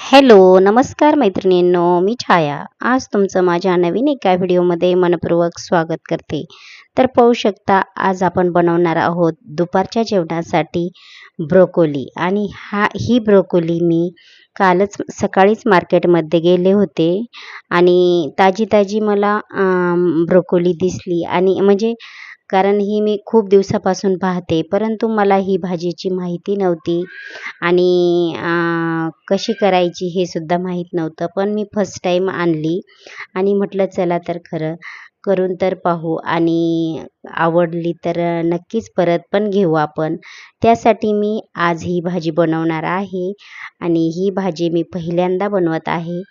Hello, नमस्कार मैत्रिणींनो, मी छाया. आज तुमचं माझ्या नवीन एका व्हिडिओमध्ये मनपूर्वक स्वागत करते. तर पाहू शकता, आज आपण बनवणार आहोत दुपारच्या जेवणासाठी ब्रोकोली. आणि ही ब्रोकोली मी कालच सकाळीच मार्केटमध्ये गेले होते आणि ताजी ताजी मला ब्रोकोली दिसली. आणि म्हणजे कारण ही मी खूप दिवसापासून पाहते, परंतु मला ही भाजीची माहिती नव्हती आणि कशी करायची हे सुद्धा माहीत नव्हतं. पण मी फर्स्ट टाईम आणली आणि म्हटलं चला तर खरं करून तर पाहू, आणि आवडली तर नक्कीच परत पण घेऊ आपण. त्यासाठी मी आज ही भाजी बनवणार आहे आणि ही भाजी मी पहिल्यांदा बनवत आहे.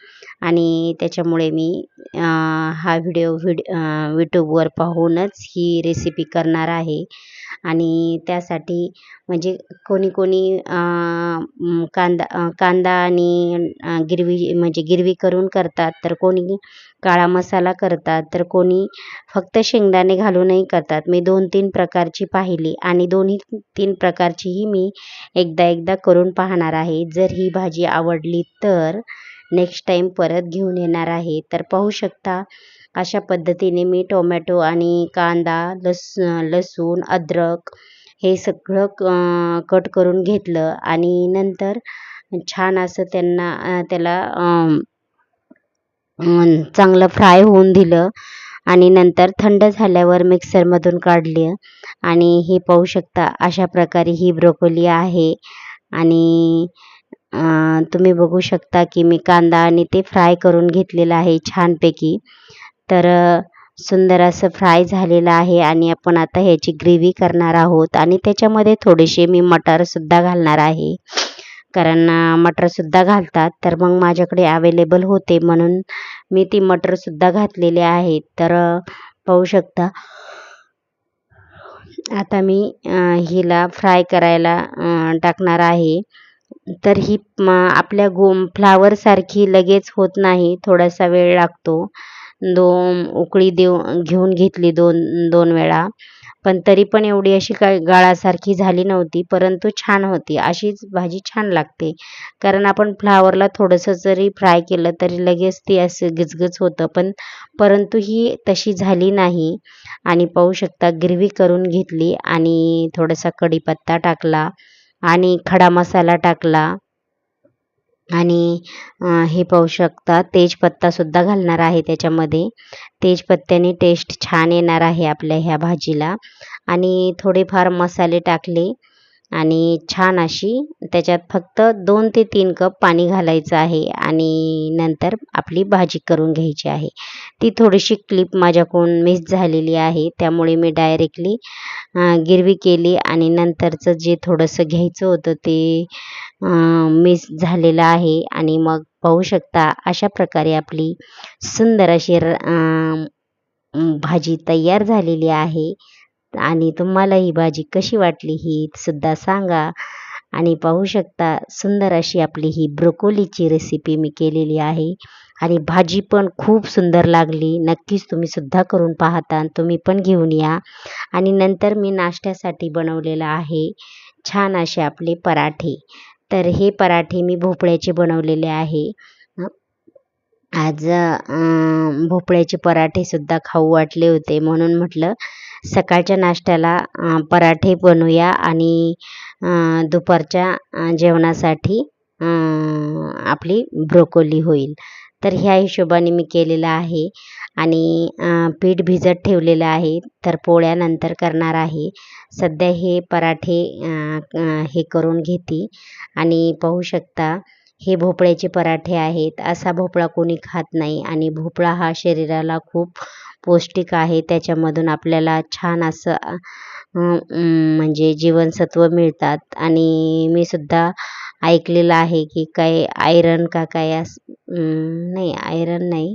आणि त्याच्यामुळे मी हा व्हिडिओ यूट्यूबवर पाहूनच ही रेसिपी करणार आहे. आणि त्यासाठी म्हणजे कोणी कोणी कांदा आणि गिरवी म्हणजे गिरवी करून करतात, तर कोणी काळा मसाला करतात, तर कोणी फक्त शेंगदाणे घालूनही करतात. मी 2-3 प्रकारची पाहिली आणि दोन्ही 3 प्रकारचीही मी एकदा एकदा करून पाहणार आहे. जर ही भाजी आवडली तर नेक्स्ट टाईम परत घेऊन येणार आहे. तर पाहू शकता, अशा पद्धतीने मी टोमॅटो आणि कांदा, लसूण, अद्रक हे सगळं कट करून घेतलं आणि नंतर छान असं त्याला चांगलं फ्राय होऊन दिलं आणि नंतर थंड झाल्यावर मिक्सरमधून काढले. आणि हे पाहू शकता, अशा प्रकारे ही ब्रोकोली आहे. आणि तुम्ही बघू शकता की मी कांदा आणि ते फ्राय करून घेतलेलं आहे छानपैकी. तर सुंदर असं फ्राय झालेलं आहे आणि आपण आता ह्याची ग्रेव्ही करणार आहोत. आणि त्याच्यामध्ये थोडेसे मी मटारसुद्धा घालणार आहे, कारण मटरसुद्धा घालतात. तर मग माझ्याकडे अवेलेबल होते म्हणून मी ती मटरसुद्धा घातलेले आहेत. तर पाहू शकता, आता मी हिला फ्राय करायला टाकणार आहे. तर ही आपल्या फ्लावरसारखी लगेच होत नाही, थोडासा वेळ लागतो. उकळी घेऊन घेतली 2 वेळा, पण तरी पण एवढी अशी काही गाळासारखी झाली नव्हती, परंतु छान होती. अशीच भाजी छान लागते, कारण आपण फ्लावरला थोडंसं जरी फ्राय केलं तरी लगेच ती असं गचगच होतं, परंतु ही तशी झाली नाही. आणि पाहू शकता, ग्रेव्ही करून घेतली आणि थोडासा कढीपत्ता टाकला आणि खडा मसाला टाकला. आणि हे पाहू शकता, तेजपत्तासुद्धा घालणार आहे त्याच्यामध्ये. तेजपत्त्याने टेस्ट छान येणार आहे आपल्या ह्या भाजीला. आणि थोडेफार मसाले टाकले आणि छान अशी त्याच्यात फक्त 2 ते 3 कप पाणी घालायचं आहे आणि नंतर आपली भाजी करून घ्यायची आहे. ती थोडीशी क्लिप माझ्याकडून मिस झालेली आहे, त्यामुळे मी डायरेक्टली गिरवी केली आणि नंतरचं जे थोडंसं घ्यायचं होतं ते मिस झालेलं आहे. आणि मग पाहू शकता, अशा प्रकारे आपली सुंदर अशी भाजी तयार झालेली आहे. आणि तुम्हाला ही भाजी कशी वाटली ही सुद्धा सांगा. आणि पाहू शकता, सुंदर अशी आपली ही ब्रोकोलीची रेसिपी मी केलेली आहे आणि भाजी पण खूप सुंदर लागली. नक्कीच तुम्ही सुद्धा करून पाहता आणि तुम्ही पण घेऊन या. आणि नंतर मी नाश्त्यासाठी बनवलेलं आहे छान असे आपले पराठे. तर हे पराठे मी भोपळ्याचे बनवलेले आहे. आज भोपळ्याचे पराठेसुद्धा खाऊ वाटले होते, म्हणून म्हटलं सकाळच्या नाश्त्याला पराठे बनवूया आणि दुपारच्या जेवणासाठी आपली ब्रोकोली होईल. तर ह्या हिशोबाने मी केलेलं आहे. आणि पीठ भिजत ठेवलेलं आहे, तर पोळ्या नंतर करणार आहे. सध्या हे पराठे हे करून घेते. आणि पाहू शकता, हे भोपळ्याचे पराठे आहेत. असा भोपळा कोणी खात नाही आणि भोपळा हा शरीराला खूप पौष्टिक आहे. त्याच्यामधून आपल्याला छान असं म्हणजे जीवनसत्व मिळतात. आणि मी सुद्धा ऐकलेलं आहे की काय आयरन का काय नाही, आयरन नाही,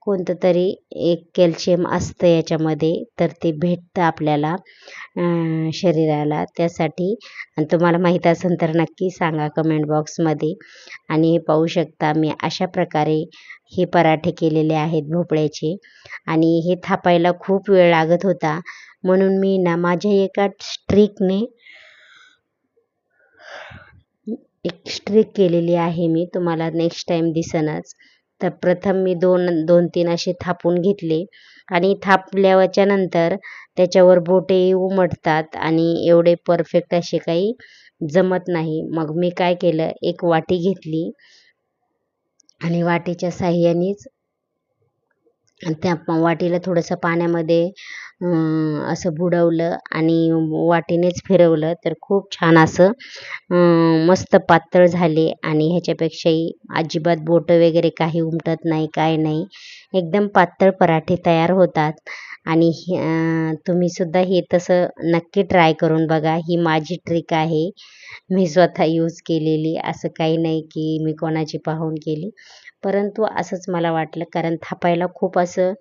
कोणतं तरी एक कॅल्शियम असतं याच्यामध्ये, तर ते भेटतं आपल्याला शरीराला. त्यासाठी आणि तुम्हाला माहीत असेल तर नक्की सांगा कमेंट बॉक्समध्ये. आणि हे पाहू शकता, मी अशा प्रकारे हे पराठे केलेले आहेत भोपळ्याचे. आणि हे थापायला खूप वेळ लागत होता, म्हणून मी ना माझ्या एका ट्रिकने एक स्ट्रिक केलेली आहे मी, तुम्हाला नेक्स्ट टाईम दिसेनच. तर प्रथम मी 2-3 असे थापून घेतले आणि थापल्याच्या नंतर त्याच्यावर बोटे उमटतात आणि एवढे परफेक्ट असे काही जमत नाही. मग मी काय केलं, एक वाटी घेतली आणि वाटीच्या साहाय्यानेच त्या वाटीला थोडंसं पाण्यामध्ये असं बुडवलं आणि वाटीनेच फिरवलं तर खूप छान असं मस्त पातळ झाले आणि ह्याच्यापेक्षाही अजिबात बोटं वगैरे काही उमटत नाही, काय नाही. एकदम पातळ पराठे तयार होतात आणि तुम्ही सुद्धा हे तसं नक्की ट्राय करून बघा. ही माझी ट्रिक आहे. मी स्वतः यूज केलेली. असं काही नाही की मी कोणाची पाहून केली. परंतु असंच मला वाटलं कारण थापायला खूप असं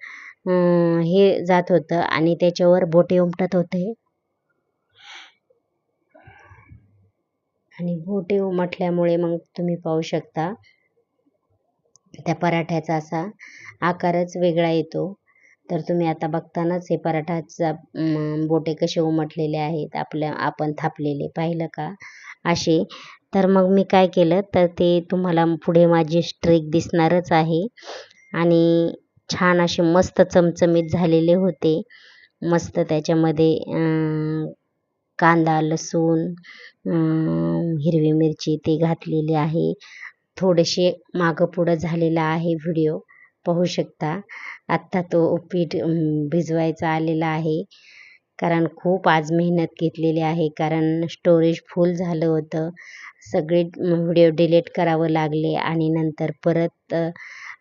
हे जात होतं आणि त्याच्यावर बोटे उमटत होते आणि बोटे उमटल्यामुळे मग तुम्ही पाहू शकता त्या पराठ्याचा असा आकारच वेगळा येतो. तर तुम्ही आता बघतानाच हे पराठाचा बोटे कसे उमटलेले आहेत आपण थापलेले पाहिलं का असे. तर मग मी काय केलं तर ते तुम्हाला पुढे माझी स्ट्रिक दिसणारच आहे आणि छान असे मस्त चमचमीत झालेले होते. मस्त त्याच्यामध्ये कांदा, लसूण, हिरवी मिरची ते घातलेली आहे. थोडेसे मागं पुढं झालेला आहे व्हिडिओ पाहू शकता. आत्ता तो पीठ भिजवायचा आलेला आहे. कारण खूप आज मेहनत घेतलेली आहे. कारण स्टोरेज फुल झालं होतं. सगळे व्हिडिओ डिलीट करावं लागले आणि नंतर परत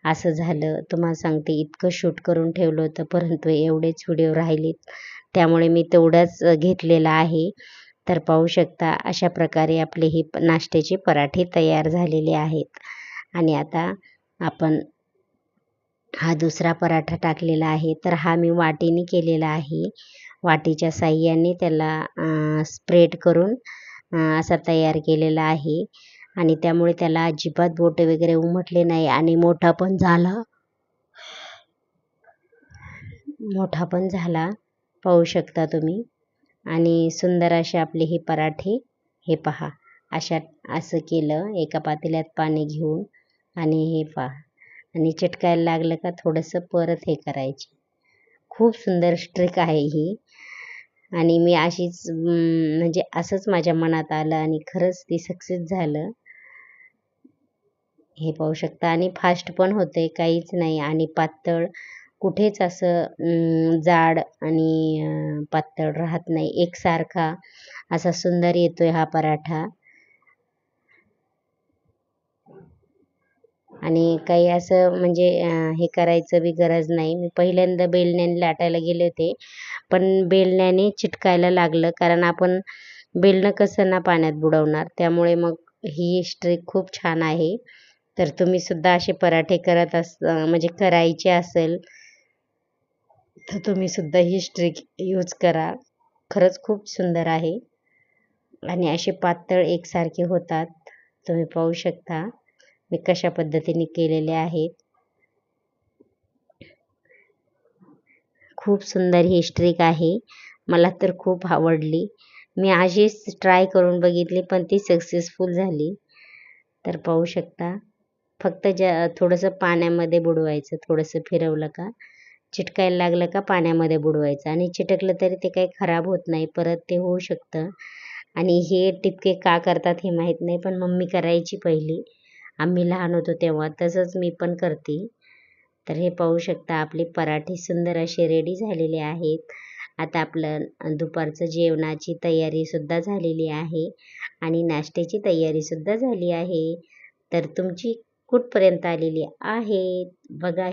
असं झालं. तुम्हाला सांगते इतकं शूट करून ठेवलं होतं परंतु एवढेच व्हिडिओ राहिलेत. त्यामुळे मी तेवढंच घेतलेलं आहे. तर पाहू शकता अशा प्रकारे आपले हे नाश्त्याचे पराठे तयार झालेले आहेत. आणि आता आपण हा दुसरा पराठा टाकलेला आहे. तर हा मी वाटीने केलेला आहे. वाटीच्या साहाय्याने त्याला स्प्रेड करून असा तयार केलेला आहे आणि त्यामुळे त्याला अजिबात बोटे वगैरे उमटले नाही आणि मोठा पण झाला पाहू शकता तुम्ही. आणि सुंदर असे आपले हे पराठे हे पहा असं केलं एका पातेल्यात पाणी घेऊन आणि हे पहा आणि चिटकायला लागलं का थोडंसं परत हे करायचे. खूप सुंदर ट्रिक आहे ही आणि मी अशीच म्हणजे असंच माझ्या मनात आलं आणि खरंच ती सक्सेस झालं. हे पाहू शकता आणि फास्ट पण होते काहीच नाही आणि पातळ कुठेच असं जाड आणि पातळ राहत नाही. एकसारखा असा सुंदर येतोय हा पराठा आणि काही असं म्हणजे हे करायचं बी गरज नाही. मी पहिल्यांदा बेलण्याने लाटायला गेले होते पण बेलण्याने चिटकायला लागलं कारण आपण बेलणं कसं ना पाण्यात बुडवणार. त्यामुळे मग ही ट्रिक खूप छान आहे. तर तुम्ही सुद्धा असे पराठे म्हणजे करायचे असेल तर तुम्ही सुद्धा ही ट्रिक यूज करा. खरंच खूप सुंदर आहे आणि असे पातळ एकसारखे होतात. तुम्ही पाहू शकता मी कशा पद्धतीने केलेले आहेत. खूप सुंदर ही ट्रिक आहे. मला तर खूप आवडली. मी अशीच ट्राय करून बघितली पण ती सक्सेसफुल झाली. तर पाहू शकता फक्त थोडंसं पाण्यामध्ये बुडवायचं. थोडंसं फिरवलं का चिटकायला लागलं का पाण्यामध्ये बुडवायचं आणि चिटकलं तरी ते काही खराब होत नाही. परत ते होऊ शकतं आणि हे टिपके का करतात हे माहीत नाही पण मम्मी करायची पहिली. आम्ही लहान होतो तेव्हा. तसंच मी पण करते. तर हे पाहू शकता आपले पराठे सुंदर असे रेडी झालेले आहेत. आता आपलं दुपारचं जेवणाची तयारीसुद्धा झालेली आहे आणि नाश्त्याची तयारीसुद्धा झाली आहे. तर तुमची कुठपर्यंत आलेली आहे बघा.